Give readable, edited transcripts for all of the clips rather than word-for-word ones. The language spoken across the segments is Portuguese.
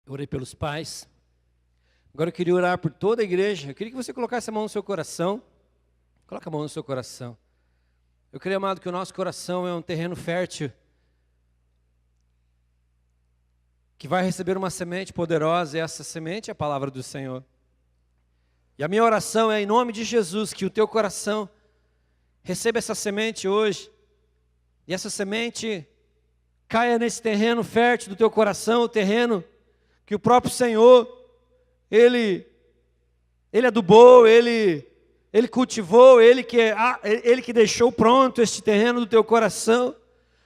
Eu orei pelos pais. Agora eu queria orar por toda a igreja. Eu queria que você colocasse a mão no seu coração. Coloca a mão no seu coração. Eu creio, amado, que o nosso coração é um terreno fértil, que vai receber uma semente poderosa, e essa semente é a palavra do Senhor. E a minha oração é, em nome de Jesus, que o teu coração receba essa semente hoje, e essa semente caia nesse terreno fértil do teu coração, o terreno que o próprio Senhor, Ele adubou, Ele cultivou, Ele que deixou pronto este terreno do teu coração.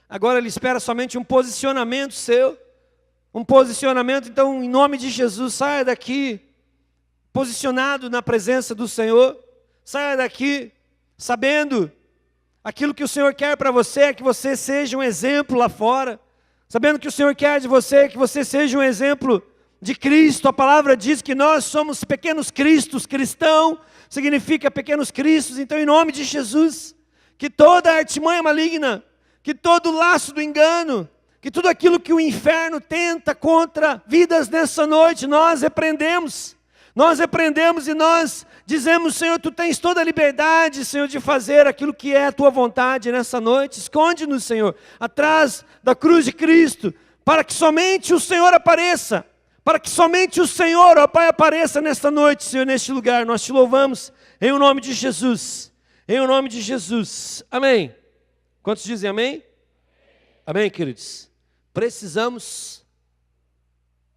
Agora Ele espera somente um posicionamento seu, um posicionamento. Então, em nome de Jesus, saia daqui posicionado na presença do Senhor, saia daqui sabendo aquilo que o Senhor quer para você, é que você seja um exemplo lá fora, sabendo que o Senhor quer de você, que você seja um exemplo de Cristo. A palavra diz que nós somos pequenos cristos. Cristão significa pequenos cristos. Então, em nome de Jesus, que toda artimanha maligna, que todo laço do engano, que tudo aquilo que o inferno tenta contra vidas nessa noite, nós repreendemos e nós dizemos: Senhor, Tu tens toda a liberdade, Senhor, de fazer aquilo que é a Tua vontade nessa noite. Esconde-nos, Senhor, atrás da cruz de Cristo, para que somente o Senhor apareça, para que somente o Senhor, ó Pai, apareça nesta noite, Senhor, neste lugar. Nós Te louvamos em o nome de Jesus, em o nome de Jesus, amém. Quantos dizem amém? Amém, queridos? Precisamos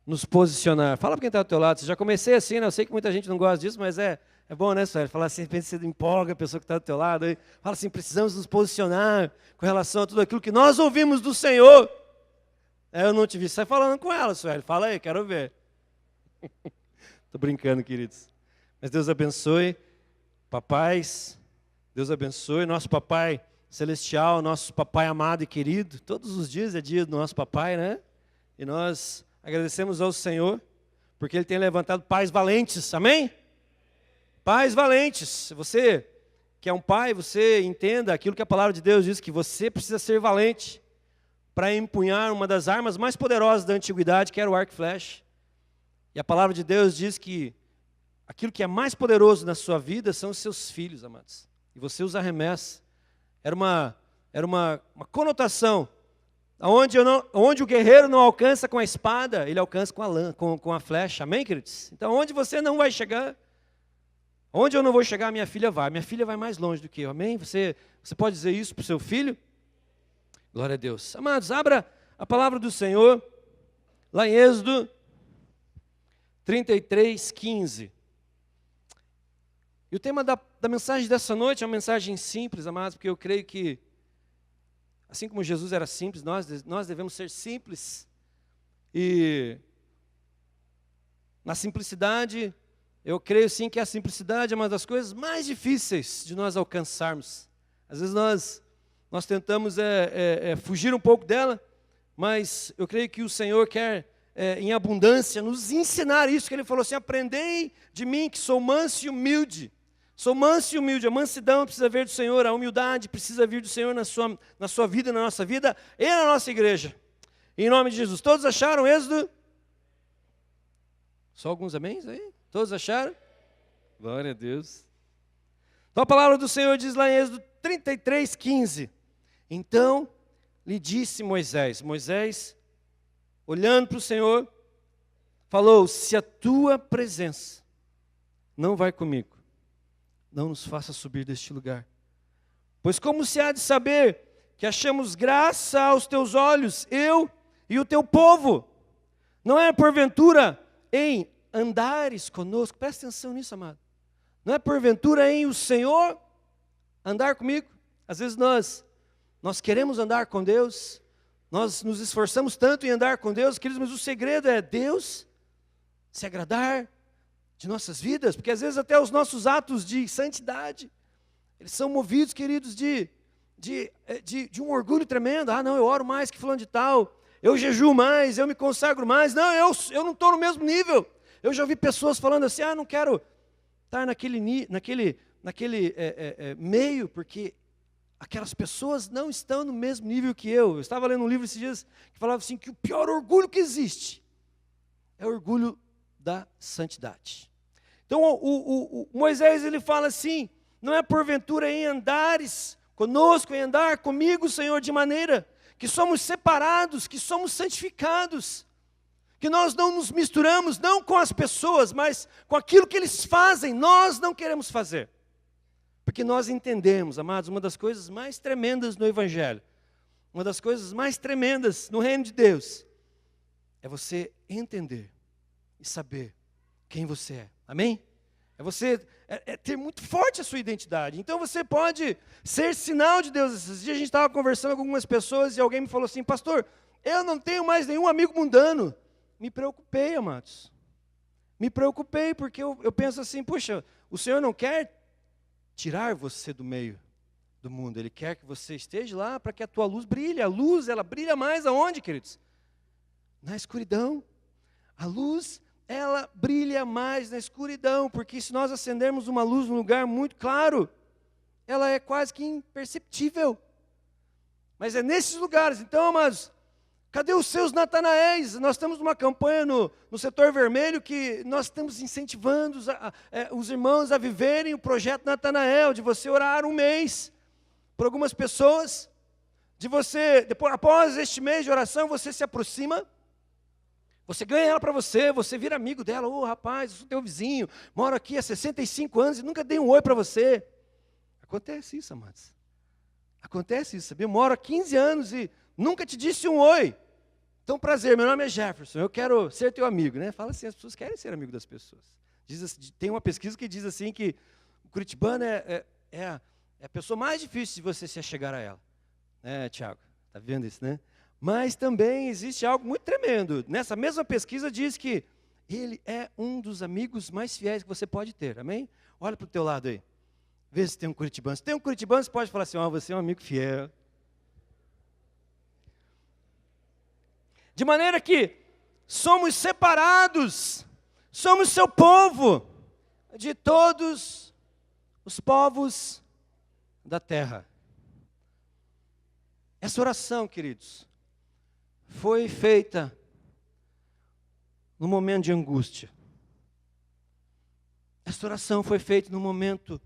nos posicionar. Fala para quem está do teu lado. Já comecei assim, né? Eu sei que muita gente não gosta disso, mas é bom, né, Sueli? Falar assim, você empolga a pessoa que está do teu lado. Aí. Fala assim, precisamos nos posicionar com relação a tudo aquilo que nós ouvimos do Senhor. Eu não te vi, sai falando com ela, Sueli. Fala aí, quero ver. Estou brincando, queridos. Mas Deus abençoe, papais. Deus abençoe, nosso papai celestial, nosso papai amado e querido. Todos os dias é dia do nosso papai, né? E nós agradecemos ao Senhor, porque Ele tem levantado pais valentes, amém? Pais valentes. Você que é um pai, você entenda aquilo que a palavra de Deus diz, que você precisa ser valente para empunhar uma das armas mais poderosas da antiguidade, que era o arco e flecha. E a palavra de Deus diz que aquilo que é mais poderoso na sua vida são os seus filhos, amados. E você os arremessa. Era uma conotação, onde o guerreiro não alcança com a espada, ele alcança com a flecha, amém, queridos? Então, onde você não vai chegar, onde eu não vou chegar, minha filha vai mais longe do que eu, amém? Você pode dizer isso para o seu filho? Glória a Deus. Amados, abra a palavra do Senhor, lá em Êxodo 33:15. E o tema da mensagem dessa noite é uma mensagem simples, amados, porque eu creio que, assim como Jesus era simples, nós devemos ser simples. E na simplicidade, eu creio sim que a simplicidade é uma das coisas mais difíceis de nós alcançarmos. Às vezes nós tentamos fugir um pouco dela, mas eu creio que o Senhor quer, em abundância, nos ensinar isso, que Ele falou assim: aprendei de mim que sou manso e humilde. Sou manso e humilde. A mansidão precisa vir do Senhor, a humildade precisa vir do Senhor na sua vida, na nossa vida e na nossa igreja. Em nome de Jesus. Todos acharam Êxodo? Só alguns améns aí? Todos acharam? Glória a Deus. Então a palavra do Senhor diz lá em Êxodo 33:15. Então lhe disse Moisés, olhando para o Senhor, falou: se a tua presença não vai comigo, não nos faça subir deste lugar. Pois como se há de saber que achamos graça aos teus olhos, eu e o teu povo? Não é porventura em andares conosco? Presta atenção nisso, amado. Não é porventura em o Senhor andar comigo? Às vezes nós queremos andar com Deus, nós nos esforçamos tanto em andar com Deus, queridos, mas o segredo é Deus se agradar de nossas vidas, porque às vezes até os nossos atos de santidade, eles são movidos, queridos, de um orgulho tremendo. Ah, não, eu oro mais que fulano de tal, eu jejuo mais, eu me consagro mais. Não, eu não estou no mesmo nível. Eu já ouvi pessoas falando assim: ah, não quero estar naquele meio, porque aquelas pessoas não estão no mesmo nível que eu. Eu estava lendo um livro esses dias que falava assim, que o pior orgulho que existe é orgulho da santidade. Então o Moisés ele fala assim, não é porventura em andares conosco, em andar comigo, Senhor, de maneira que somos separados, que somos santificados, que nós não nos misturamos, não com as pessoas, mas com aquilo que eles fazem, nós não queremos fazer. Porque nós entendemos, amados, uma das coisas mais tremendas no Evangelho, uma das coisas mais tremendas no reino de Deus, é você entender e saber quem você é. Amém? É você ter muito forte a sua identidade. Então você pode ser sinal de Deus. Esses dias a gente estava conversando com algumas pessoas e alguém me falou assim, pastor, eu não tenho mais nenhum amigo mundano. Me preocupei, amados. Me preocupei porque eu penso assim, puxa, o Senhor não quer tirar você do meio do mundo. Ele quer que você esteja lá para que a tua luz brilhe. A luz, ela brilha mais aonde, queridos? Na escuridão. A luz, ela brilha mais na escuridão, porque se nós acendermos uma luz num lugar muito claro, ela é quase que imperceptível. Mas é nesses lugares. Então, amados, cadê os seus Natanaéis? Nós temos uma campanha no setor vermelho que nós estamos incentivando os irmãos a viverem o projeto Natanael, de você orar um mês por algumas pessoas, de você, depois, após este mês de oração, você se aproxima, você ganha ela para você, você vira amigo dela. Ô rapaz, eu sou teu vizinho, moro aqui há 65 anos e nunca dei um oi para você. Acontece isso, amados. Acontece isso, sabia? Eu moro há 15 anos e nunca te disse um oi. Então, prazer, meu nome é Jefferson, eu quero ser teu amigo, né? Fala assim, as pessoas querem ser amigo das pessoas. Tem uma pesquisa que diz assim que o curitibano é a pessoa mais difícil de você se achegar a ela. Né, Tiago? Está vendo isso, né? Mas também existe algo muito tremendo. Nessa mesma pesquisa diz que ele é um dos amigos mais fiéis que você pode ter, amém? Olha para o teu lado aí, vê se tem um curitibano. Se tem um curitibano, você pode falar assim, você é um amigo fiel. De maneira que somos separados, somos seu povo, de todos os povos da terra. Essa oração, queridos, foi feita no momento de angústia. Essa oração foi feita no momento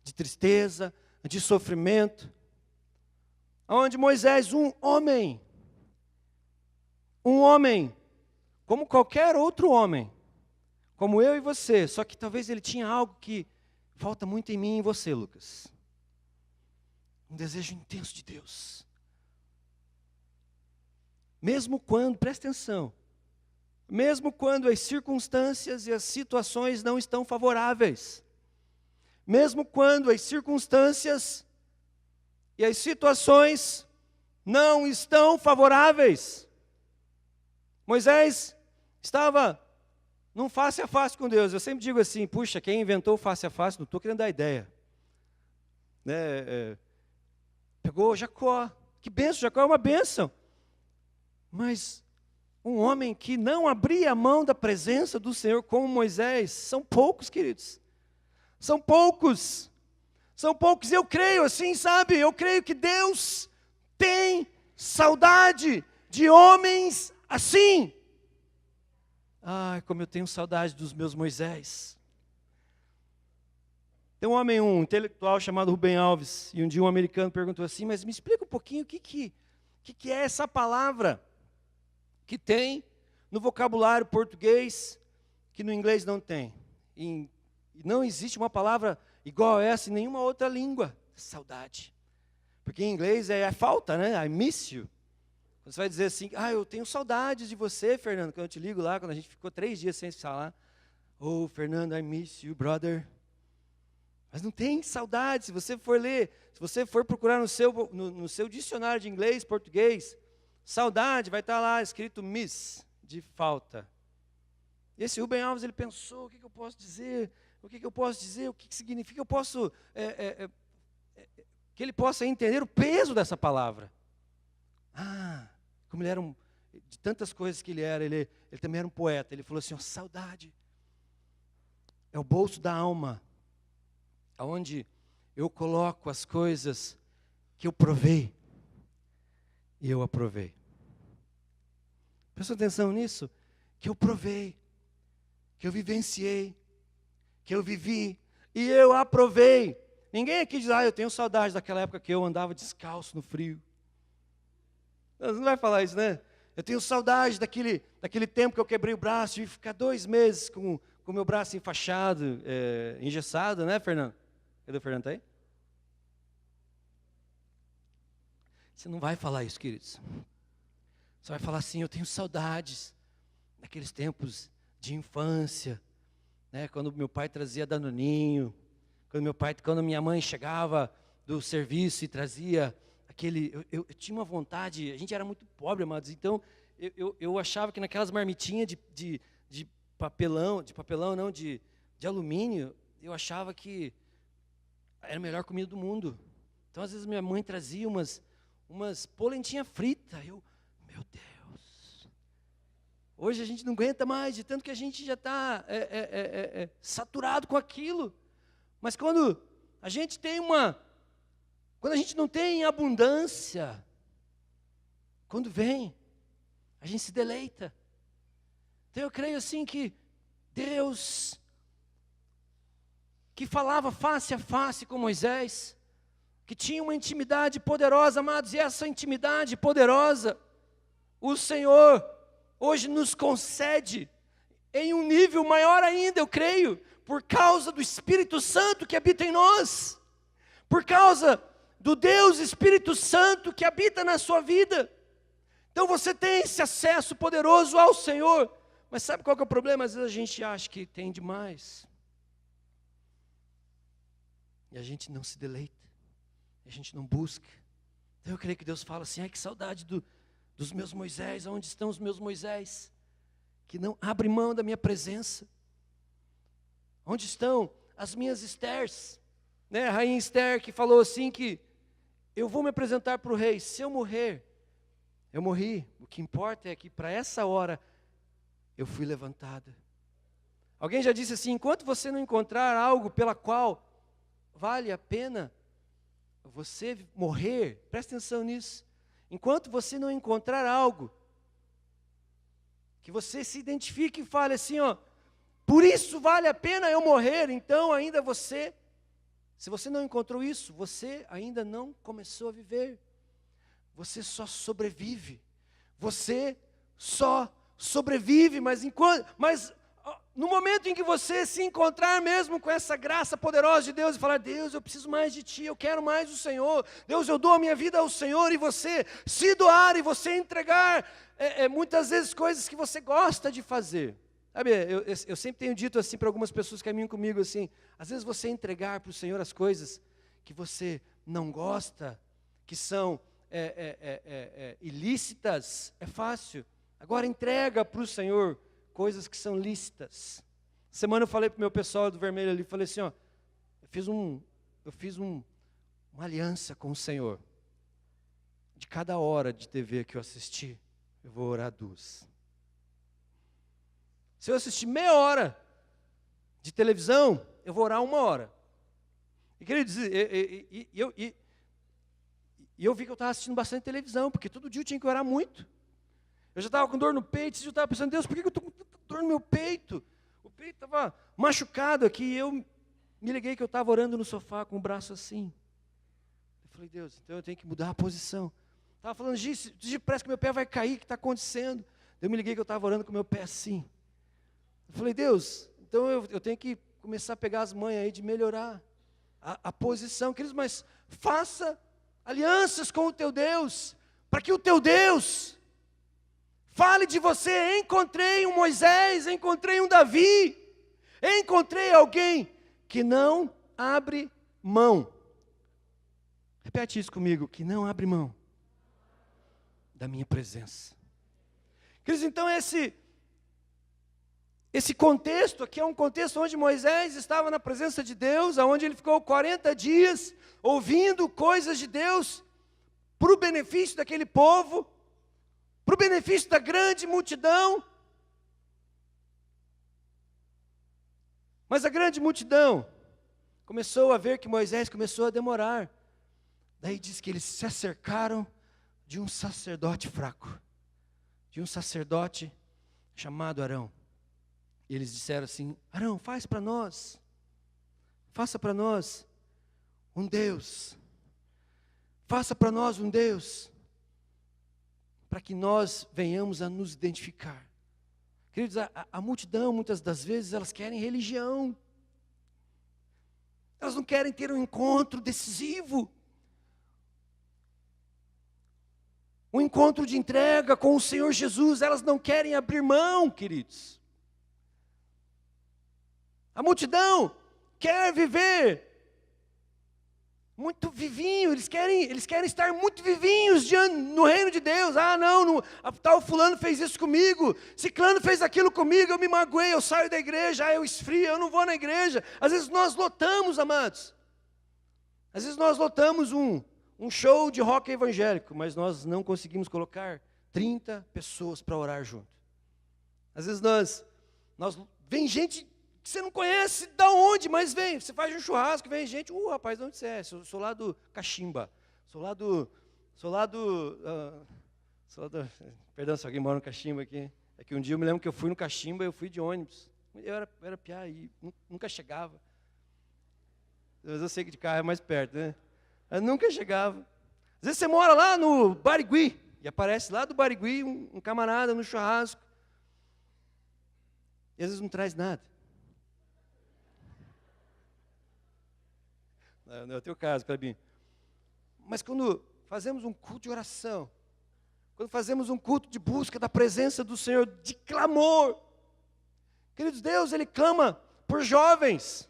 de tristeza, de sofrimento, onde Moisés, um homem, como qualquer outro homem, como eu e você, só que talvez ele tinha algo que falta muito em mim e em você, Lucas. Um desejo intenso de Deus. Mesmo quando, presta atenção, mesmo quando as circunstâncias e as situações não estão favoráveis, mesmo quando as circunstâncias e as situações não estão favoráveis, Moisés estava num face a face com Deus. Eu sempre digo assim, puxa, quem inventou o face a face, não estou querendo dar ideia. Pegou Jacó, que bênção, Jacó é uma bênção. Mas um homem que não abria a mão da presença do Senhor como Moisés, são poucos, queridos. São poucos. São poucos. Eu creio assim, sabe? Eu creio que Deus tem saudade de homens assim. Ai, como eu tenho saudade dos meus Moisés. Tem um intelectual chamado Rubem Alves, e um dia um americano perguntou assim, mas me explica um pouquinho o que é essa palavra que tem no vocabulário português, que no inglês não tem. E não existe uma palavra igual a essa em nenhuma outra língua. Saudade. Porque em inglês é falta, né? I miss you. Você vai dizer assim, eu tenho saudades de você, Fernando, quando eu te ligo lá, quando a gente ficou 3 dias sem se falar. Oh, Fernando, I miss you, brother. Mas não tem saudade. Se você for ler, se você for procurar no seu dicionário de inglês, português, saudade vai estar lá escrito miss, de falta. E esse Rubem Alves, ele pensou, o que eu posso dizer? O que eu posso dizer? O que significa? Eu posso, que ele possa entender o peso dessa palavra. Como ele era de tantas coisas que ele era, ele também era um poeta. Ele falou assim, saudade é o bolso da alma, aonde eu coloco as coisas que eu provei e eu aprovei. Presta atenção nisso, que eu provei. que eu vivenciei, que eu vivi, e eu aprovei. Ninguém aqui diz, eu tenho saudade daquela época que eu andava descalço no frio. Você não vai falar isso, né? Eu tenho saudade daquele tempo que eu quebrei o braço e ficar 2 meses com o meu braço enfaixado, engessado, né, Fernando? Cadê o Fernando, tá aí? Você não vai falar isso, queridos. Você vai falar assim, eu tenho saudades daqueles tempos de infância, né, quando meu pai trazia danoninho, quando minha mãe chegava do serviço e trazia aquele, eu tinha uma vontade, a gente era muito pobre, amados, então eu achava que naquelas marmitinhas de papelão não, de alumínio, eu achava que era a melhor comida do mundo. Então às vezes minha mãe trazia umas polentinhas fritas, meu Deus, hoje a gente não aguenta mais, de tanto que a gente já está saturado com aquilo. Mas quando a gente não tem abundância, quando vem, a gente se deleita. Então eu creio assim que Deus, que falava face a face com Moisés, que tinha uma intimidade poderosa, amados, e essa intimidade poderosa, o Senhor hoje nos concede em um nível maior ainda, eu creio, por causa do Espírito Santo que habita em nós, por causa do Deus Espírito Santo que habita na sua vida. Então você tem esse acesso poderoso ao Senhor, mas sabe qual que é o problema? Às vezes a gente acha que tem demais, e a gente não se deleita, a gente não busca. Então eu creio que Deus fala assim, que saudade dos meus Moisés, onde estão os meus Moisés, que não abrem mão da minha presença? Onde estão as minhas Estérs? Né? A rainha Esther que falou assim que eu vou me apresentar para o rei, se eu morrer, eu morri, o que importa é que para essa hora eu fui levantada. Alguém já disse assim, enquanto você não encontrar algo pela qual vale a pena você morrer, presta atenção nisso, enquanto você não encontrar algo que você se identifique e fale assim, por isso vale a pena eu morrer, então ainda se você não encontrou isso, você ainda não começou a viver. Você só sobrevive. Você só sobrevive, mas no momento em que você se encontrar mesmo com essa graça poderosa de Deus e falar, Deus, eu preciso mais de Ti, eu quero mais do Senhor, Deus, eu dou a minha vida ao Senhor, e você se doar, e você entregar, muitas vezes coisas que você gosta de fazer. Sabe, eu sempre tenho dito assim para algumas pessoas que caminham comigo assim, às vezes você entregar para o Senhor as coisas que você não gosta, que são ilícitas, é fácil. Agora entrega para o Senhor coisas que são lícitas. Semana eu falei para o meu pessoal do Vermelho ali, falei assim, eu fiz uma aliança com o Senhor. De cada hora de TV que eu assisti, eu vou orar 2. Se eu assistir meia hora de televisão, eu vou orar 1 hora. E queria dizer, eu vi que eu estava assistindo bastante televisão, porque todo dia eu tinha que orar muito. Eu já estava com dor no peito, eu estava pensando, Deus, por que eu estou com tanta dor no meu peito? O peito estava machucado aqui, e eu me liguei que eu estava orando no sofá com o braço assim. Eu falei, Deus, então eu tenho que mudar a posição. Estava falando, Gi, parece que meu pé vai cair, o que está acontecendo? Eu me liguei que eu estava orando com o meu pé assim. Eu falei, Deus, então eu tenho que começar a pegar as manhas aí de melhorar a posição. Queridos, mas faça alianças com o teu Deus, para que o teu Deus fale de você. Encontrei um Moisés, encontrei um Davi, encontrei alguém que não abre mão. Repete isso comigo, que não abre mão da minha presença. Queridos, então esse contexto aqui é um contexto onde Moisés estava na presença de Deus, onde ele ficou 40 dias ouvindo coisas de Deus, para o benefício daquele povo, para o benefício da grande multidão. Mas a grande multidão começou a ver que Moisés começou a demorar. Daí diz que eles se acercaram de um sacerdote fraco, de um sacerdote chamado Arão. E eles disseram assim: Arão, faça para nós um Deus. Faça para nós um Deus, para que nós venhamos a nos identificar. Queridos, a multidão, muitas das vezes, elas querem religião. Elas não querem ter um encontro decisivo. Um encontro de entrega com o Senhor Jesus. Elas não querem abrir mão, queridos. A multidão quer viver muito vivinho, eles querem estar muito vivinhos no reino de Deus. Ah, não, tal fulano fez isso comigo, ciclano fez aquilo comigo, eu me magoei, eu saio da igreja, eu esfrio, eu não vou na igreja. Às vezes nós lotamos, amados. Às vezes nós lotamos um show de rock evangélico, mas nós não conseguimos colocar 30 pessoas para orar junto. Às vezes vem gente que você não conhece de onde, mas vem. Você faz um churrasco, vem gente, rapaz, de onde você é? Sou lá do Caximba, perdão se alguém mora no Caximba aqui. É que um dia eu me lembro que eu fui no Caximba, eu fui de ônibus. Eu era piá e nunca chegava. Mas eu sei que de carro é mais perto, né? Eu nunca chegava. Às vezes você mora lá no Barigui, e aparece lá do Barigui um camarada no churrasco. E às vezes não traz nada. Não é o teu caso, Clebinho. Mas quando fazemos um culto de oração, quando fazemos um culto de busca da presença do Senhor, de clamor, queridos, Deus, Ele clama por jovens,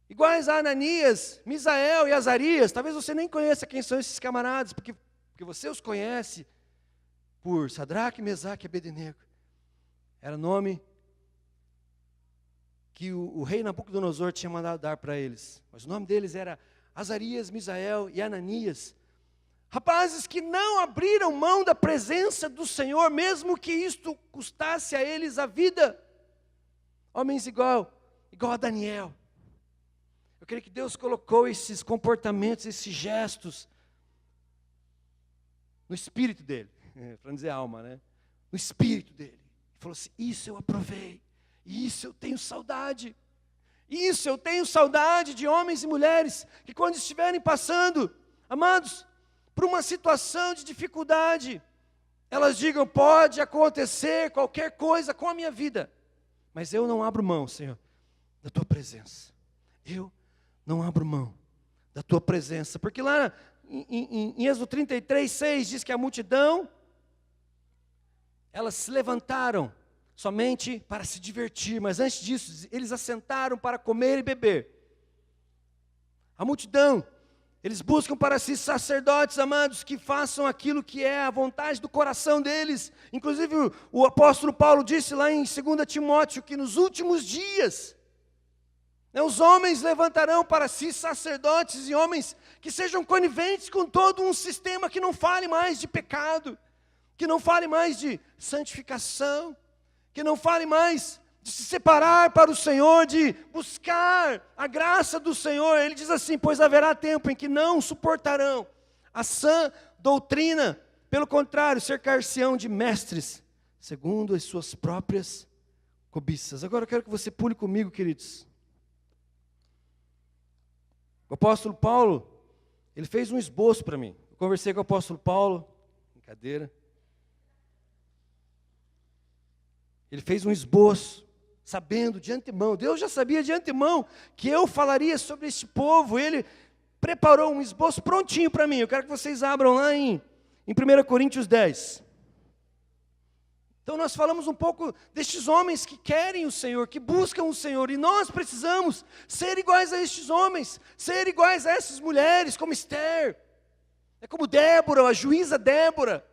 iguais a Ananias, Misael e Azarias. Talvez você nem conheça quem são esses camaradas, porque você os conhece por Sadraque, Mesaque e Abednego. Era nome que o rei Nabucodonosor tinha mandado dar para eles. Mas o nome deles era Azarias, Misael e Ananias. Rapazes que não abriram mão da presença do Senhor, mesmo que isto custasse a eles a vida. Homens igual a Daniel. Eu creio que Deus colocou esses comportamentos, esses gestos no espírito dele, para não dizer alma, né? No espírito dele. Ele falou assim: isso eu aprovei. Isso eu tenho saudade. Isso eu tenho saudade de homens e mulheres que quando estiverem passando, amados, por uma situação de dificuldade, elas digam: pode acontecer qualquer coisa com a minha vida, mas eu não abro mão, Senhor, da Tua presença. Eu não abro mão da Tua presença. Porque lá em Êxodo 33:6 diz que a multidão, elas se levantaram somente para se divertir, mas antes disso, eles assentaram para comer e beber. A multidão, eles buscam para si sacerdotes, amados, que façam aquilo que é a vontade do coração deles. Inclusive, o apóstolo Paulo disse lá em 2 Timóteo, que nos últimos dias, os homens levantarão para si sacerdotes e homens que sejam coniventes com todo um sistema que não fale mais de pecado, que não fale mais de santificação, que não fale mais de se separar para o Senhor, de buscar a graça do Senhor. Ele diz assim: pois haverá tempo em que não suportarão a sã doutrina, pelo contrário, cercar-se-ão de mestres, segundo as suas próprias cobiças. Agora eu quero que você pule comigo, queridos. O apóstolo Paulo, ele fez um esboço para mim. Eu conversei com o apóstolo Paulo, brincadeira. Ele fez um esboço, sabendo de antemão, Deus já sabia de antemão que eu falaria sobre este povo. Ele preparou um esboço prontinho para mim. Eu quero que vocês abram lá em 1 Coríntios 10. Então nós falamos um pouco destes homens que querem o Senhor, que buscam o Senhor, e nós precisamos ser iguais a estes homens, ser iguais a essas mulheres, como Esther, como Débora, a juíza Débora.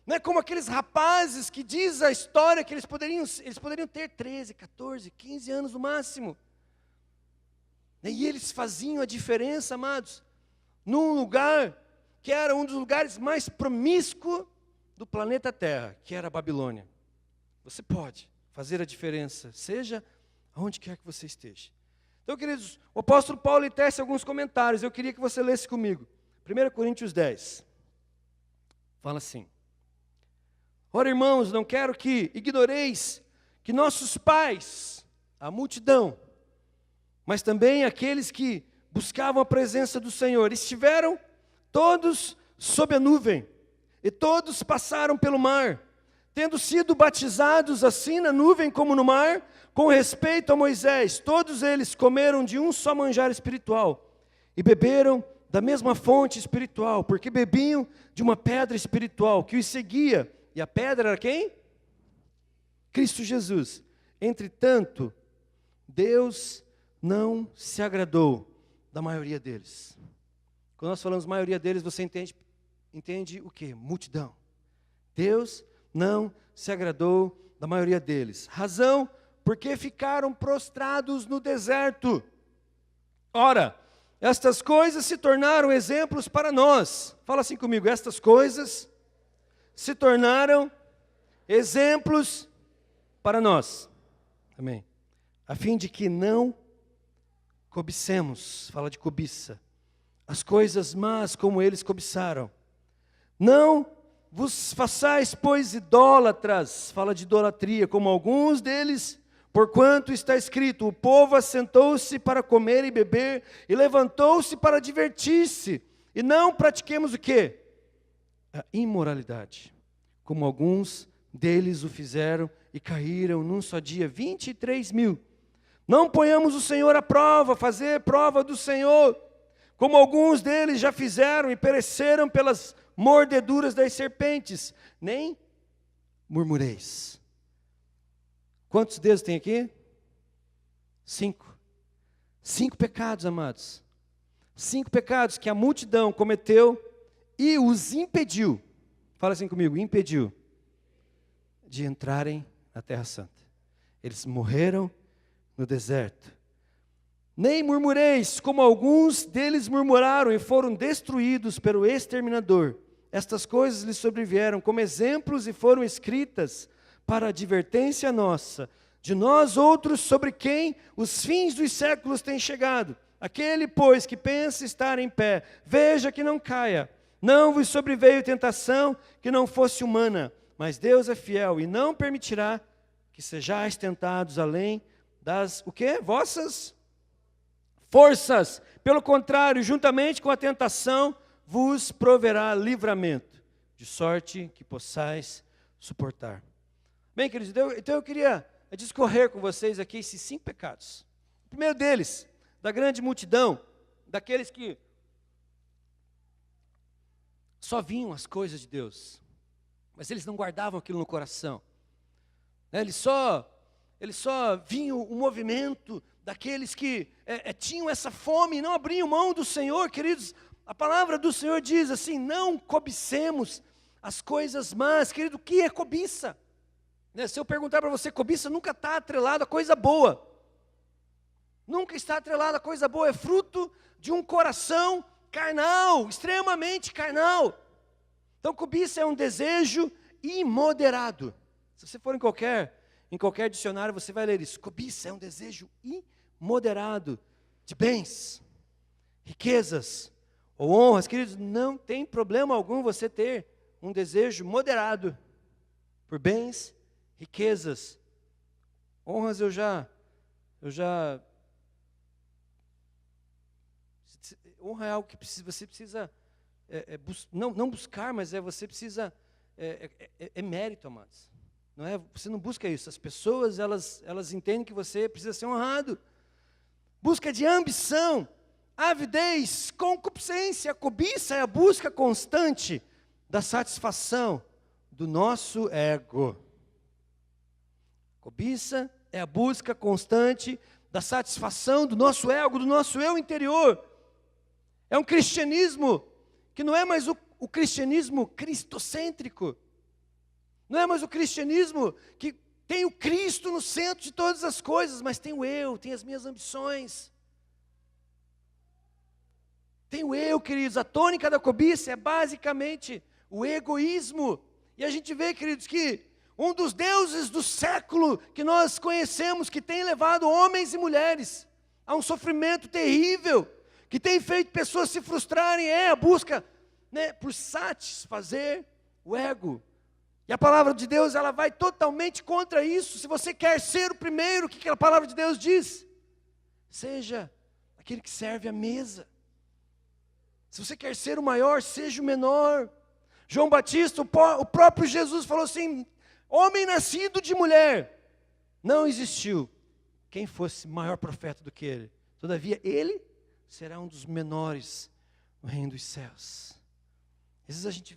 Não é como aqueles rapazes que diz a história que eles poderiam ter 13, 14, 15 anos no máximo. E eles faziam a diferença, amados, num lugar que era um dos lugares mais promíscuos do planeta Terra, que era a Babilônia. Você pode fazer a diferença, seja onde quer que você esteja. Então, queridos, o apóstolo Paulo tece alguns comentários. Eu queria que você lesse comigo. 1 Coríntios 10. Fala assim: ora, irmãos, não quero que ignoreis que nossos pais, a multidão, mas também aqueles que buscavam a presença do Senhor, estiveram todos sob a nuvem, e todos passaram pelo mar, tendo sido batizados assim na nuvem como no mar, com respeito a Moisés. Todos eles comeram de um só manjar espiritual, e beberam da mesma fonte espiritual, porque bebiam de uma pedra espiritual que os seguia. E a pedra era quem? Cristo Jesus. Entretanto, Deus não se agradou da maioria deles. Quando nós falamos maioria deles, você entende o quê? Multidão. Deus não se agradou da maioria deles. Razão, porque ficaram prostrados no deserto. Ora, estas coisas se tornaram exemplos para nós. Fala assim comigo, estas coisas se tornaram exemplos para nós. Amém. A fim de que não cobicemos, fala de cobiça, as coisas más como eles cobiçaram. Não vos façais, pois, idólatras, fala de idolatria, como alguns deles, porquanto está escrito, o povo assentou-se para comer e beber, e levantou-se para divertir-se, e não pratiquemos o quê? A imoralidade, como alguns deles o fizeram, e caíram num só dia 23.000. Não ponhamos o Senhor à prova, fazer prova do Senhor, como alguns deles já fizeram, e pereceram pelas mordeduras das serpentes, nem murmureis. Quantos dedos tem aqui? 5. 5 pecados, amados. 5 pecados que a multidão cometeu e os impediu. Fala assim comigo, impediu de entrarem na Terra Santa. Eles morreram no deserto. Nem murmureis, como alguns deles murmuraram e foram destruídos pelo exterminador. Estas coisas lhes sobrevieram como exemplos e foram escritas para a advertência nossa, de nós outros sobre quem os fins dos séculos têm chegado. Aquele, pois, que pensa estar em pé, veja que não caia. Não vos sobreveio tentação que não fosse humana, mas Deus é fiel e não permitirá que sejais tentados além das, o quê? Vossas forças. Pelo contrário, juntamente com a tentação, vos proverá livramento, de sorte que possais suportar. Bem, queridos, então eu queria discorrer com vocês aqui esses 5 pecados. O primeiro deles, da grande multidão, daqueles que só vinham as coisas de Deus, mas eles não guardavam aquilo no coração. Eles só vinham o movimento daqueles que tinham essa fome e não abriam mão do Senhor, queridos. A palavra do Senhor diz assim, não cobicemos as coisas más. Querido, o que é cobiça? Se eu perguntar para você, cobiça nunca está atrelado a coisa boa. Nunca está atrelado a coisa boa, é fruto de um coração carnal, extremamente carnal. Então cobiça é um desejo imoderado. Se você for em qualquer dicionário, você vai ler isso. Cobiça é um desejo imoderado de bens, riquezas ou honras. Queridos, não tem problema algum você ter um desejo moderado por bens, riquezas, honras. Honra é algo que você precisa não buscar, mas você precisa, é mérito, amados. Você não busca isso. As pessoas, elas entendem que você precisa ser honrado. Busca de ambição, avidez, concupiscência. A cobiça é a busca constante da satisfação do nosso ego. Cobiça é a busca constante da satisfação do nosso ego, do nosso eu interior. É um cristianismo que não é mais o cristianismo cristocêntrico. Não é mais o cristianismo que tem o Cristo no centro de todas as coisas, mas tem o eu, tem as minhas ambições. Tem o eu, queridos. A tônica da cobiça é basicamente o egoísmo. E a gente vê, queridos, que um dos deuses do século que nós conhecemos, que tem levado homens e mulheres a um sofrimento terrível, que tem feito pessoas se frustrarem, é a busca por satisfazer o ego. E a palavra de Deus, ela vai totalmente contra isso. Se você quer ser o primeiro, o que a palavra de Deus diz? Seja aquele que serve à mesa. Se você quer ser o maior, seja o menor. João Batista, o próprio Jesus falou assim: homem nascido de mulher, não existiu quem fosse maior profeta do que ele. Todavia, ele será um dos menores no reino dos céus. Às vezes a gente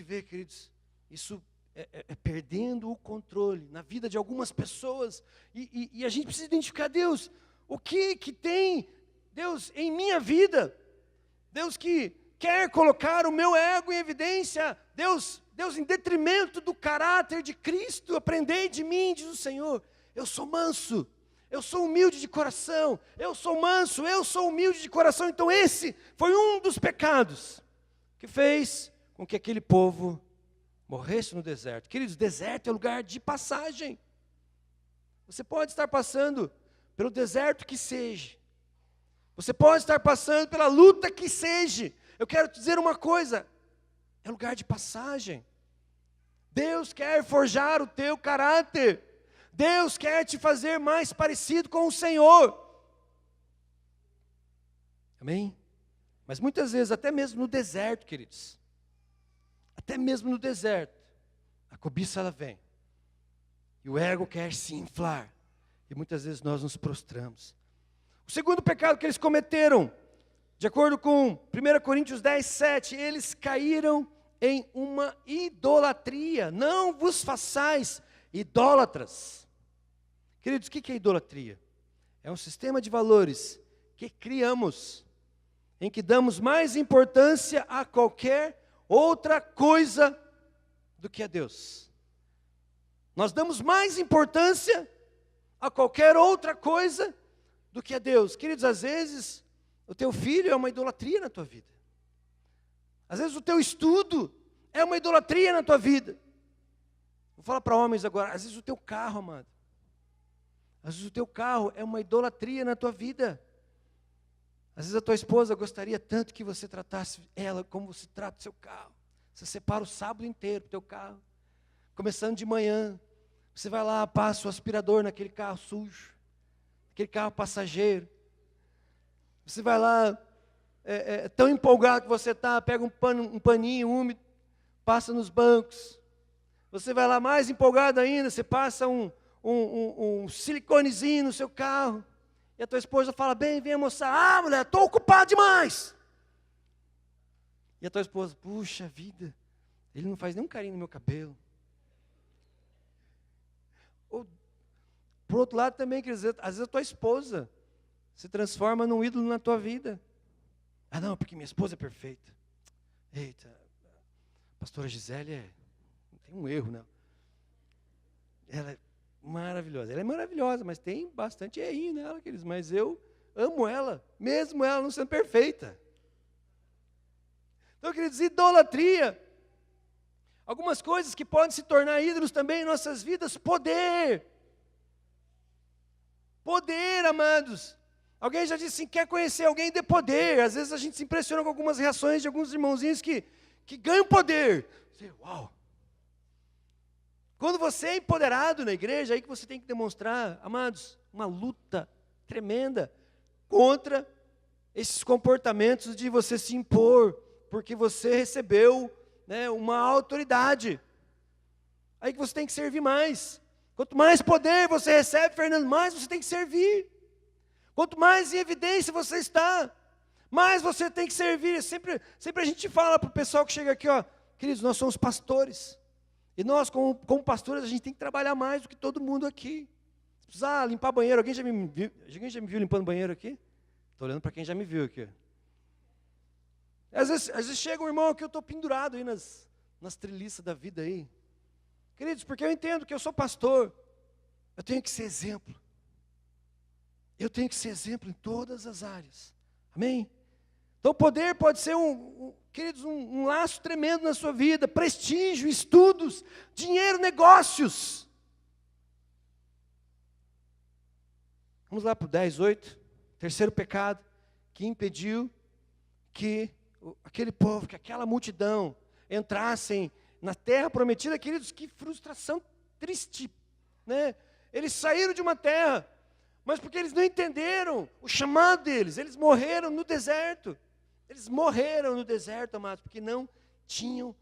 vê, queridos, isso é perdendo o controle na vida de algumas pessoas. E a gente precisa identificar: Deus, o que tem, Deus, em minha vida? Deus que quer colocar o meu ego em evidência. Deus, em detrimento do caráter de Cristo. Aprendei de mim, diz o Senhor. Eu sou manso, eu sou humilde de coração. Eu sou manso, eu sou humilde de coração. Então esse foi um dos pecados que fez com que aquele povo morresse no deserto. Queridos, deserto é lugar de passagem. Você pode estar passando pelo deserto que seja. Você pode estar passando pela luta que seja. Eu quero te dizer uma coisa: é lugar de passagem. Deus quer forjar o teu caráter. Deus quer te fazer mais parecido com o Senhor. Amém? Mas muitas vezes, até mesmo no deserto, queridos, até mesmo no deserto, a cobiça ela vem. E o ego quer se inflar. E muitas vezes nós nos prostramos. O segundo pecado que eles cometeram, de acordo com 1 Coríntios 10, 7, eles caíram em uma idolatria. Não vos façais idólatras. Queridos, o que é idolatria? É um sistema de valores que criamos, em que damos mais importância a qualquer outra coisa do que a Deus. Nós damos mais importância a qualquer outra coisa do que a Deus. Queridos, às vezes o teu filho é uma idolatria na tua vida. Às vezes o teu estudo é uma idolatria na tua vida. Vou falar para homens agora. Às vezes o teu carro, amado, às vezes o teu carro é uma idolatria na tua vida. Às vezes a tua esposa gostaria tanto que você tratasse ela como você trata o seu carro. Você separa o sábado inteiro para o teu carro. Começando de manhã, você vai lá, passa o aspirador naquele carro sujo, aquele carro passageiro. Você vai lá, tão empolgado que você está, pega um paninho úmido, passa nos bancos. Você vai lá mais empolgado ainda, você passa um siliconezinho no seu carro. E a tua esposa fala: bem, vem almoçar. Ah, mulher, estou ocupado demais. E a tua esposa: puxa vida, ele não faz nenhum carinho no meu cabelo. Ou, por outro lado também, quer dizer, às vezes a tua esposa se transforma num ídolo na tua vida. Ah, não, porque minha esposa é perfeita. Eita, a pastora Gisele não tem um erro, não. Ela é maravilhosa. Ela é maravilhosa, mas tem bastante errinho nela, queridos. Mas eu amo ela, mesmo ela não sendo perfeita. Então, queridos, idolatria. Algumas coisas que podem se tornar ídolos também em nossas vidas. Poder. Poder, amados. Alguém já disse assim: quer conhecer alguém, dê poder. Às vezes a gente se impressiona com algumas reações de alguns irmãozinhos que ganham poder. Você, uau. Quando você é empoderado na igreja, aí que você tem que demonstrar, amados, uma luta tremenda contra esses comportamentos de você se impor, porque você recebeu, né, uma autoridade. Aí que você tem que servir mais. Quanto mais poder você recebe, Fernando, mais você tem que servir. Quanto mais em evidência você está, mais você tem que servir. Sempre a gente fala para o pessoal que chega aqui, ó, queridos, nós somos pastores. E nós, como pastores, a gente tem que trabalhar mais do que todo mundo aqui. Se precisar limpar banheiro, alguém já me viu limpando banheiro aqui? Estou olhando para quem já me viu aqui. Às vezes chega um irmão que eu estou pendurado aí nas treliças da vida aí. Queridos, porque eu entendo que eu sou pastor, eu tenho que ser exemplo. Eu tenho que ser exemplo em todas as áreas. Amém? Então o poder pode ser, queridos, um laço tremendo na sua vida. Prestígio, estudos, dinheiro, negócios. Vamos lá para o 10:8. Terceiro pecado que impediu que aquele povo, que aquela multidão entrassem na terra prometida, queridos, que frustração triste, né? Eles saíram de uma terra, mas porque eles não entenderam o chamado deles, eles morreram no deserto. Eles morreram no deserto, amados, porque não tinham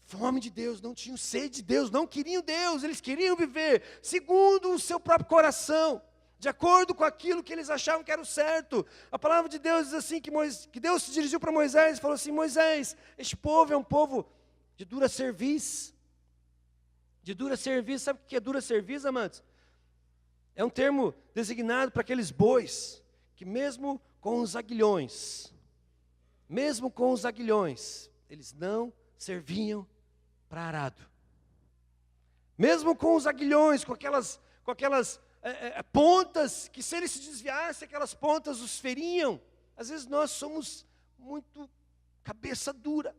fome de Deus, não tinham sede de Deus, não queriam Deus, eles queriam viver segundo o seu próprio coração, de acordo com aquilo que eles achavam que era o certo. A palavra de Deus diz assim, que Deus se dirigiu para Moisés e falou assim: Moisés, este povo é um povo de dura cerviz. De dura cerviz, sabe o que é dura cerviz, amados? É um termo designado para aqueles bois, que mesmo com os aguilhões, eles não serviam para arado. Mesmo com os aguilhões, com aquelas pontas, que se eles se desviassem, aquelas pontas os feriam. Às vezes nós somos muito cabeça dura.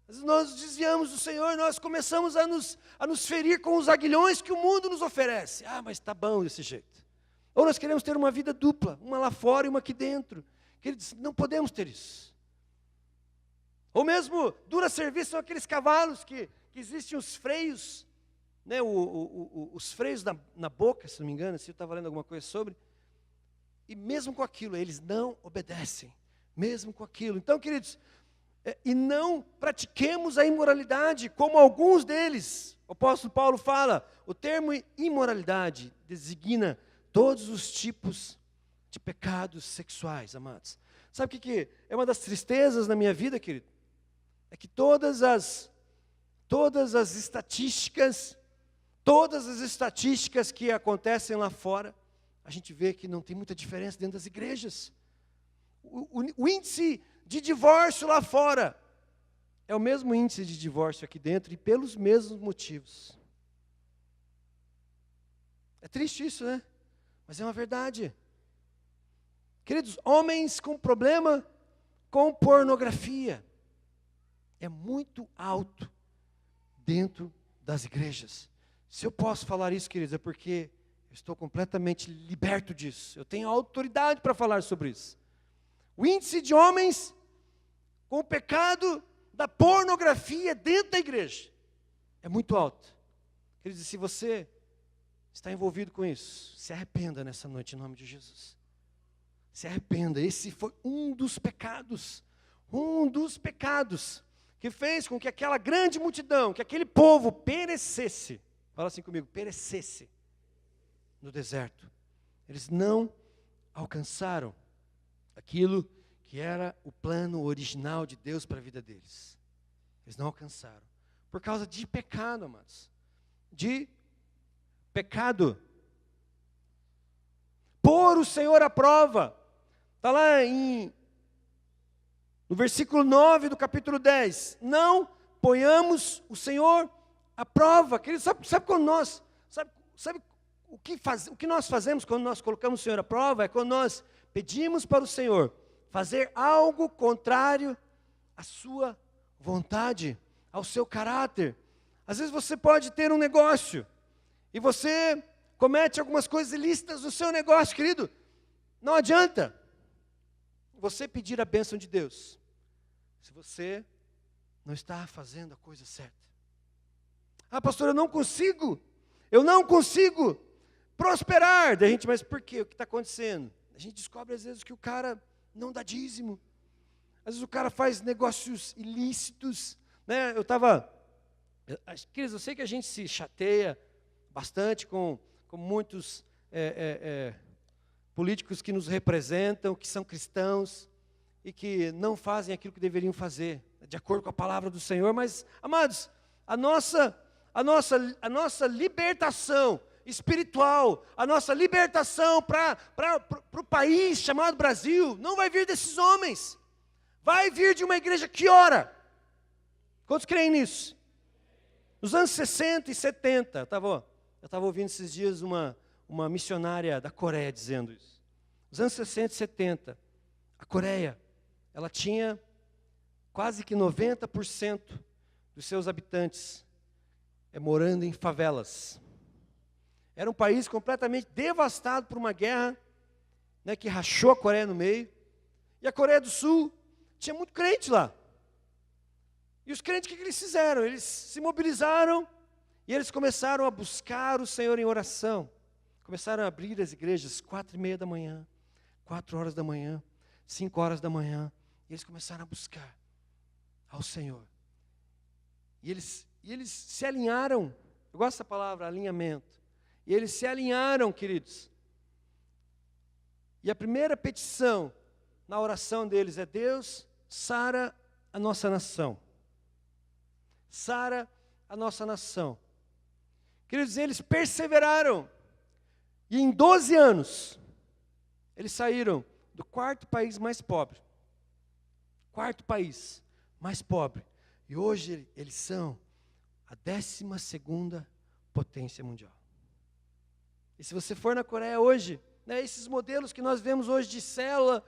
Às vezes nós desviamos do Senhor, nós começamos a nos ferir com os aguilhões que o mundo nos oferece. Ah, mas está bom desse jeito. Ou nós queremos ter uma vida dupla, uma lá fora e uma aqui dentro. Queridos, não podemos ter isso. Ou mesmo, dura serviço são aqueles cavalos que existem os freios, né, os freios na boca, se não me engano, se eu estava lendo alguma coisa sobre. E mesmo com aquilo, eles não obedecem. Mesmo com aquilo. Então, queridos, e não pratiquemos a imoralidade, como alguns deles. O apóstolo Paulo fala, o termo imoralidade designa todos os tipos de pecados sexuais, amados. Sabe o que é uma das tristezas na minha vida, querido? É que todas as estatísticas que acontecem lá fora, a gente vê que não tem muita diferença dentro das igrejas. O índice de divórcio lá fora é o mesmo índice de divórcio aqui dentro e pelos mesmos motivos. É triste isso, né? Mas é uma verdade. Queridos, homens com problema com pornografia é muito alto dentro das igrejas. Se eu posso falar isso, queridos, é porque eu estou completamente liberto disso. Eu tenho autoridade para falar sobre isso. O índice de homens com o pecado da pornografia dentro da igreja é muito alto. Queridos, se você está envolvido com isso, se arrependa nessa noite em nome de Jesus. Se arrependa. Esse foi um dos pecados que fez com que aquela grande multidão, que aquele povo perecesse. Fala assim comigo, perecesse no deserto. Eles não alcançaram aquilo que era o plano original de Deus para a vida deles. Eles não alcançaram. Por causa de pecado, amados. De pecado. Pôr o Senhor à prova. Está lá no versículo 9 do capítulo 10. Não ponhamos o Senhor à prova. Querido, sabe quando nós... Sabe o que nós fazemos quando nós colocamos o Senhor à prova? É quando nós pedimos para o Senhor fazer algo contrário à sua vontade, ao seu caráter. Às vezes você pode ter um negócio e você comete algumas coisas ilícitas no seu negócio, querido. Não adianta você pedir a bênção de Deus se você não está fazendo a coisa certa. Ah, pastor, eu não consigo prosperar. Da gente, mas por quê? O que está acontecendo? A gente descobre às vezes que o cara não dá dízimo. Às vezes o cara faz negócios ilícitos, né? Eu sei que a gente se chateia bastante com muitos políticos que nos representam, que são cristãos e que não fazem aquilo que deveriam fazer, de acordo com a palavra do Senhor. Mas, amados, a nossa libertação espiritual, a nossa libertação para o país chamado Brasil, não vai vir desses homens. Vai vir de uma igreja que ora. Quantos creem nisso? Nos anos 60 e 70, eu estava ouvindo esses dias uma missionária da Coreia dizendo isso. Nos anos 60 e 70, a Coreia, ela tinha quase que 90% dos seus habitantes morando em favelas. Era um país completamente devastado por uma guerra, né, que rachou a Coreia no meio. E a Coreia do Sul tinha muito crente lá. E os crentes, o que eles fizeram? Eles se mobilizaram e eles começaram a buscar o Senhor em oração. Começaram a abrir as igrejas 4:30 da manhã, 4 horas da manhã, 5 horas da manhã. E eles começaram a buscar ao Senhor. E eles se alinharam. Eu gosto dessa palavra, alinhamento. E eles se alinharam, queridos. E a primeira petição na oração deles é: Deus, sara a nossa nação. Sara a nossa nação. Queridos, eles perseveraram. E em 12 anos, eles saíram do 4º país mais pobre. 4º país mais pobre. E hoje eles são a 12ª potência mundial. E se você for na Coreia hoje, né, esses modelos que nós vemos hoje de célula,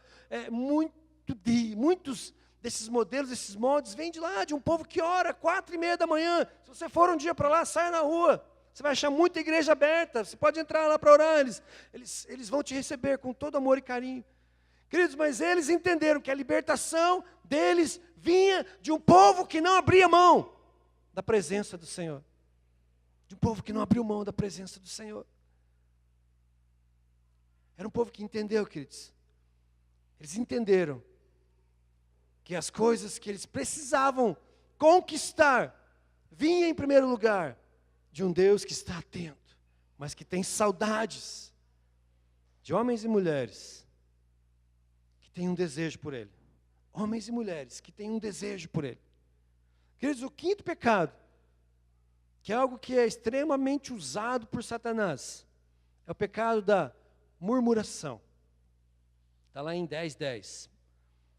muitos desses modelos, esses moldes, vêm de lá, de um povo que ora 4:30 da manhã. Se você for um dia para lá, saia na rua. Você vai achar muita igreja aberta. Você pode entrar lá para orar. Eles vão te receber com todo amor e carinho. Queridos, mas eles entenderam que a libertação deles vinha de um povo que não abria mão da presença do Senhor. De um povo que não abriu mão da presença do Senhor. Era um povo que entendeu, queridos. Eles entenderam que as coisas que eles precisavam conquistar vinham em primeiro lugar de um Deus que está atento, mas que tem saudades de homens e mulheres que têm um desejo por Ele. Homens e mulheres que têm um desejo por Ele. Queridos, o 5º pecado, que é algo que é extremamente usado por Satanás, é o pecado da murmuração. Está lá em 10:10.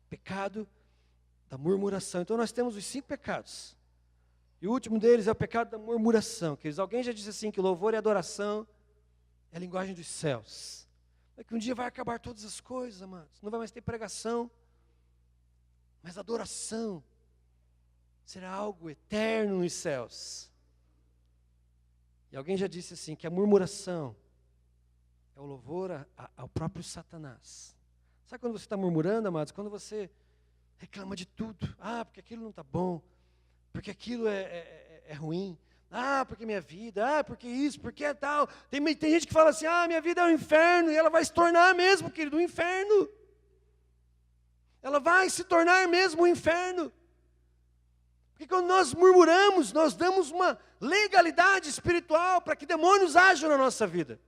Pecado da murmuração. Então nós temos os 5 pecados. E o último deles é o pecado da murmuração. Queridos, alguém já disse assim que louvor e adoração é a linguagem dos céus. É que um dia vai acabar todas as coisas, amados. Não vai mais ter pregação. Mas adoração será algo eterno nos céus. E alguém já disse assim que a murmuração é o louvor ao próprio Satanás. Sabe quando você está murmurando, amados? Quando você reclama de tudo. Ah, porque aquilo não está bom. Porque aquilo é ruim. Ah, porque minha vida. Ah, porque isso, porque é tal. Tem gente que fala assim: ah, minha vida é um inferno. E ela vai se tornar mesmo, querido, um inferno. Ela vai se tornar mesmo um inferno. Porque quando nós murmuramos, nós damos uma legalidade espiritual para que demônios ajam na nossa vida.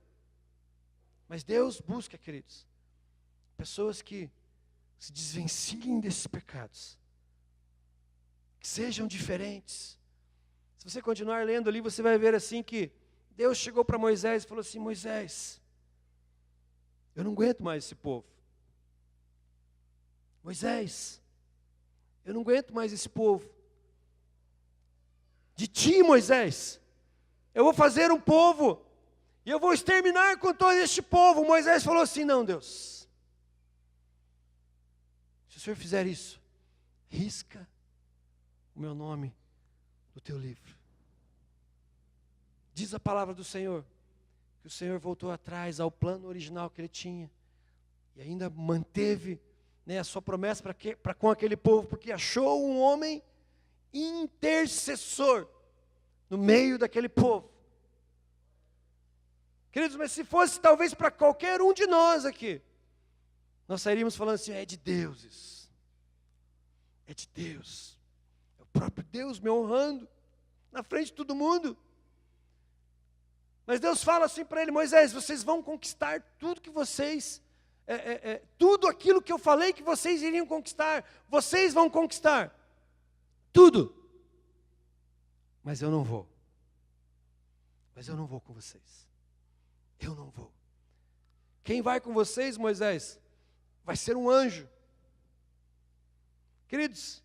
Mas Deus busca, queridos, pessoas que se desvencilhem desses pecados, que sejam diferentes. Se você continuar lendo ali, você vai ver assim que Deus chegou para Moisés e falou assim: Moisés, eu não aguento mais esse povo. Moisés, eu não aguento mais esse povo. De ti, Moisés, eu vou fazer um povo, e eu vou exterminar com todo este povo. Moisés falou assim: não, Deus, se o Senhor fizer isso, risca o meu nome do teu livro. Diz a palavra do Senhor, que o Senhor voltou atrás ao plano original que Ele tinha, e ainda manteve, né, a sua promessa para com aquele povo, porque achou um homem intercessor no meio daquele povo. Queridos, mas se fosse talvez para qualquer um de nós aqui, nós sairíamos falando assim: é de Deus isso. É de Deus. É o próprio Deus me honrando na frente de todo mundo. Mas Deus fala assim para ele: Moisés, vocês vão conquistar tudo que vocês, tudo aquilo que eu falei que vocês iriam conquistar, vocês vão conquistar. Tudo. Mas eu não vou. Mas eu não vou com vocês. Eu não vou. Quem vai com vocês, Moisés, vai ser um anjo. Queridos,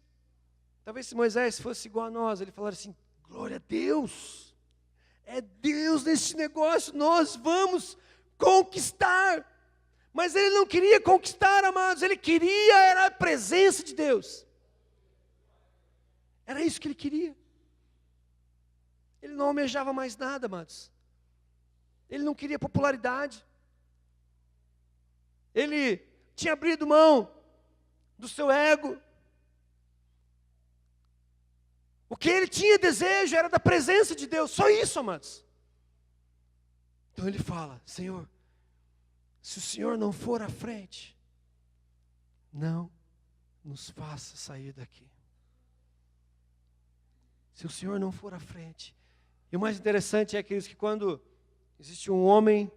talvez se Moisés fosse igual a nós, ele falaria assim: glória a Deus. É Deus nesse negócio, nós vamos conquistar. Mas ele não queria conquistar, amados, ele queria era a presença de Deus. Era isso que ele queria. Ele não almejava mais nada, amados. Ele não queria popularidade. Ele tinha abrido mão do seu ego. O que ele tinha desejo era da presença de Deus, só isso, amados. Então ele fala: Senhor, se o Senhor não for à frente, não nos faça sair daqui. Se o Senhor não for à frente. E o mais interessante é que quando existe um homem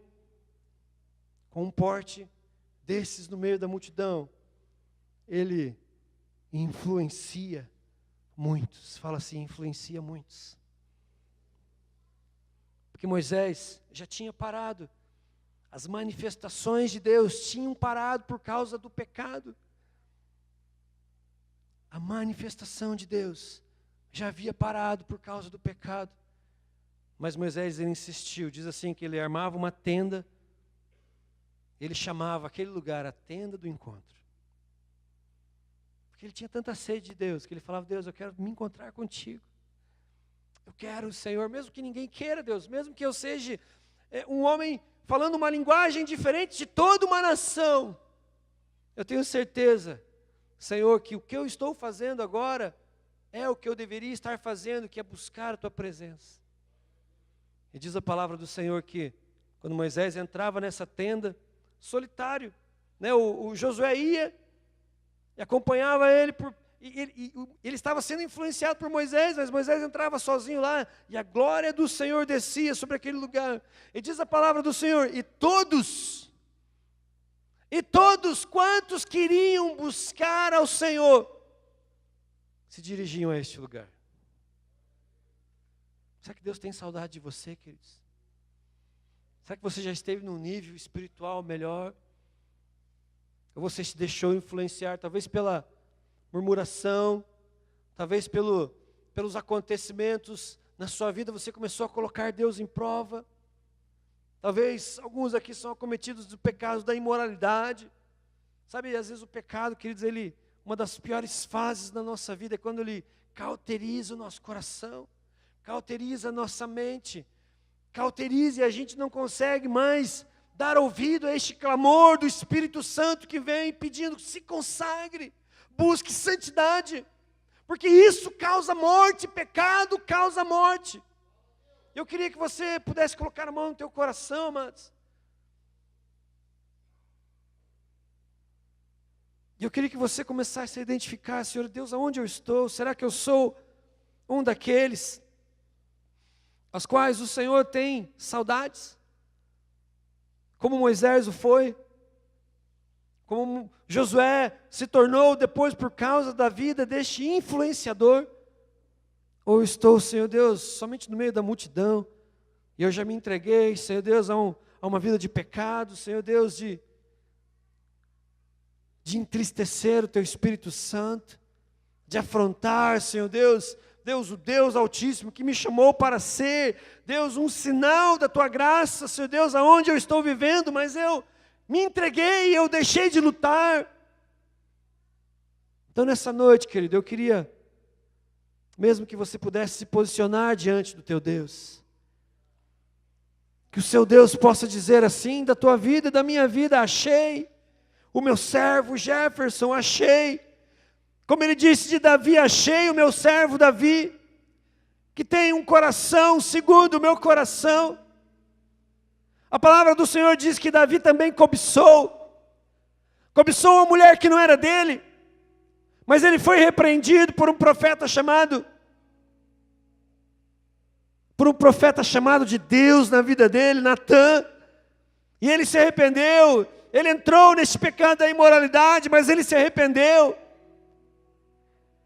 com um porte desses no meio da multidão, ele influencia muitos. Fala assim, influencia muitos. Porque Moisés já tinha parado. As manifestações de Deus tinham parado por causa do pecado. A manifestação de Deus já havia parado por causa do pecado. Mas Moisés, ele insistiu. Diz assim que ele armava uma tenda. Ele chamava aquele lugar a tenda do encontro. Porque ele tinha tanta sede de Deus, que ele falava: Deus, eu quero me encontrar contigo. Eu quero, Senhor, mesmo que ninguém queira, Deus, mesmo que eu seja um homem falando uma linguagem diferente de toda uma nação, eu tenho certeza, Senhor, que o que eu estou fazendo agora é o que eu deveria estar fazendo, que é buscar a Tua presença. E diz a palavra do Senhor que, quando Moisés entrava nessa tenda, solitário, né, o Josué ia e acompanhava ele, ele estava sendo influenciado por Moisés, mas Moisés entrava sozinho lá, e a glória do Senhor descia sobre aquele lugar. E diz a palavra do Senhor: e todos quantos queriam buscar ao Senhor, se dirigiam a este lugar. Será que Deus tem saudade de você, queridos? Será que você já esteve num nível espiritual melhor? Ou você se deixou influenciar, talvez pela murmuração, talvez pelos acontecimentos na sua vida, você começou a colocar Deus em prova. Talvez alguns aqui são acometidos do pecado da imoralidade. Sabe, às vezes o pecado, queridos, uma das piores fases da nossa vida é quando ele cauteriza o nosso coração, cauteriza a nossa mente, cauteriza e a gente não consegue mais dar ouvido a este clamor do Espírito Santo que vem pedindo: se consagre, busque santidade, porque isso causa morte, pecado causa morte. Eu queria que você pudesse colocar a mão no teu coração, amados. E eu queria que você começasse a identificar: Senhor Deus, aonde eu estou? Será que eu sou um daqueles aos quais o Senhor tem saudades? Como Moisés o foi, como Josué se tornou depois por causa da vida deste influenciador? Ou estou, Senhor Deus, somente no meio da multidão, e eu já me entreguei, Senhor Deus, a uma vida de pecado, Senhor Deus, de entristecer o Teu Espírito Santo, de afrontar, Senhor Deus, o Deus Altíssimo que me chamou para ser, Deus, um sinal da Tua graça, Senhor Deus, aonde eu estou vivendo, mas eu me entreguei, eu deixei de lutar. Então nessa noite, querido, eu queria, mesmo que você pudesse se posicionar diante do teu Deus, que o seu Deus possa dizer assim: da tua vida e da minha vida, achei o meu servo Jefferson, achei. Como ele disse de Davi: achei o meu servo Davi, que tem um coração segundo o meu coração. A palavra do Senhor diz que Davi também cobiçou uma mulher que não era dele, mas ele foi repreendido por um profeta chamado de Deus na vida dele, Natã, e ele se arrependeu. Ele entrou nesse pecado da imoralidade, mas ele se arrependeu.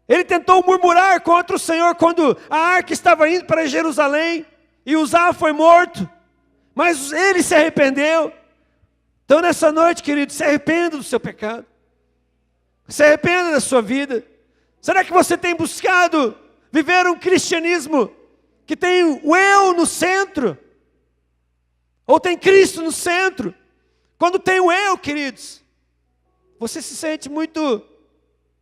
Ele tentou murmurar contra o Senhor quando a arca estava indo para Jerusalém, e Uzá foi morto, mas ele se arrependeu. Então nessa noite, querido, se arrependa do seu pecado, se arrependa da sua vida. Será que você tem buscado viver um cristianismo que tem o eu no centro? Ou tem Cristo no centro? Quando tem o eu, queridos, você se sente muito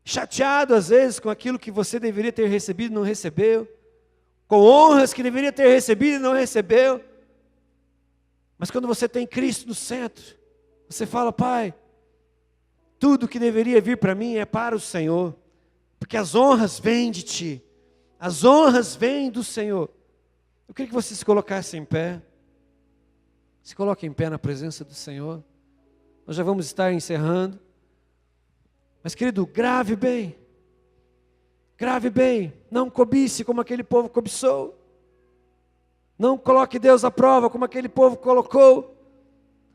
chateado às vezes com aquilo que você deveria ter recebido e não recebeu, com honras que deveria ter recebido e não recebeu. Mas quando você tem Cristo no centro, você fala: Pai, tudo que deveria vir para mim é para o Senhor, porque as honras vêm de Ti, As honras vêm do Senhor. Eu queria que você se colocasse em pé. Se coloque em pé na presença do Senhor. Nós já vamos estar encerrando. Mas, querido, grave bem. Grave bem. Não cobice como aquele povo cobiçou. Não coloque Deus à prova como aquele povo colocou.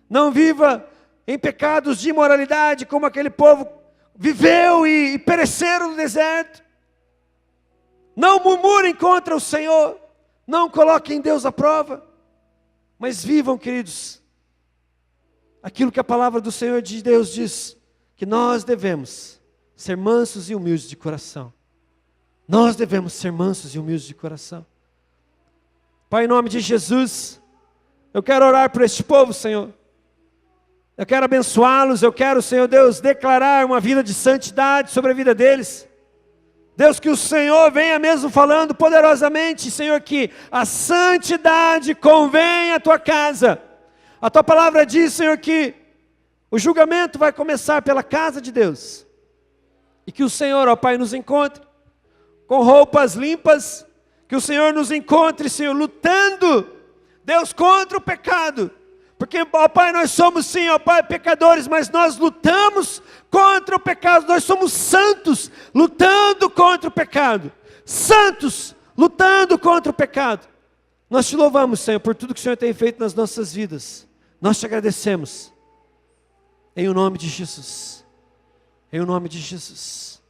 Não viva em pecados de imoralidade como aquele povo viveu e pereceram no deserto. Não murmurem contra o Senhor. Não coloquem Deus à prova. Mas vivam, queridos, aquilo que a palavra do Senhor de Deus diz, que nós devemos ser mansos e humildes de coração. Nós devemos ser mansos e humildes de coração. Pai, em nome de Jesus, eu quero orar por este povo, Senhor. Eu quero abençoá-los, eu quero, Senhor Deus, declarar uma vida de santidade sobre a vida deles. Deus, que o Senhor venha mesmo falando poderosamente, Senhor, que a santidade convém à tua casa. A tua palavra diz, Senhor, que o julgamento vai começar pela casa de Deus. E que o Senhor, ó Pai, nos encontre com roupas limpas, que o Senhor nos encontre, Senhor, lutando, Deus, contra o pecado. Porque, ó Pai, nós somos sim, ó Pai, pecadores, mas nós lutamos contra o pecado. Nós somos santos, lutando contra o pecado. Santos, lutando contra o pecado. Nós te louvamos, Senhor, por tudo que o Senhor tem feito nas nossas vidas. Nós te agradecemos. Em o nome de Jesus. Em o nome de Jesus.